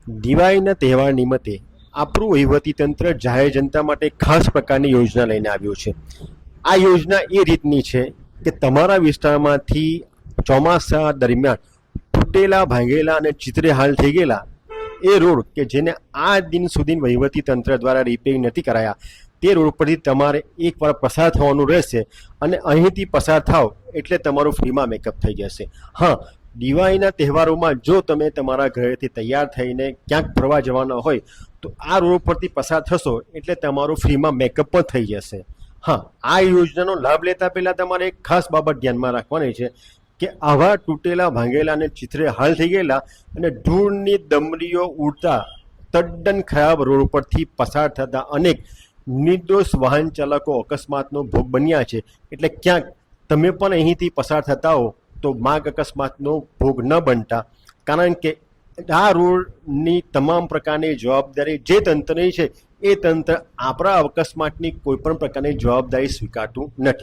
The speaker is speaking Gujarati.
દિવાળીના તહેવાર નિમિત્તે આપણું વહીવટીતંત્ર જાહેર જનતા માટે ખાસ પ્રકારની યોજના લઈને આવ્યું છે. આ યોજના એ રીતની છે કે તમારા વિસ્તારમાંથી ચોમાસા દરમિયાન તૂટેલા, ભાંગેલા અને ચિત્રેહાલ થઈ ગયેલા એ રોડ કે જેને આ દિન સુધી વહીવટીતંત્ર દ્વારા રિપેરિંગ નથી કરાયા, તે રોડ પરથી તમારે એકવાર પસાર થવાનું રહેશે અને અહીંથી પસાર થાવ એટલે તમારું ફ્રીમાં મેકઅપ થઈ જશે. હા, દિવાળીના તહેવારોમાં જો તમે તમારા ઘરેથી તૈયાર થઈને ક્યાંક ફરવા જવાના હોય તો આ રોડ પરથી પસાર થશો એટલે તમારું ફ્રીમાં મેકઅપ પણ થઈ જશે. હા, આ યોજનાનો લાભ લેતા પહેલાં તમારે એક ખાસ બાબત ધ્યાનમાં રાખવાની છે કે આવા તૂટેલા, ભાંગેલા અને ચિત્રે હાલ થઈ ગયેલા અને ધૂળની દમડીઓ ઉડતા તદ્દન ખરાબ રોડ પરથી પસાર થતા અનેક નિર્દોષ વાહન ચાલકો અકસ્માતનો ભોગ બન્યા છે. એટલે ક્યાંક તમે પણ અહીંથી પસાર થતા હો તો માર્ગ અકસ્માતનો ભોગ ન બનતા, કારણ કે આ રોડની તમામ પ્રકારની જવાબદારી જે તંત્રની છે એ તંત્ર આપણા અકસ્માતની કોઈ પણ પ્રકારની જવાબદારી સ્વીકારતું નથી.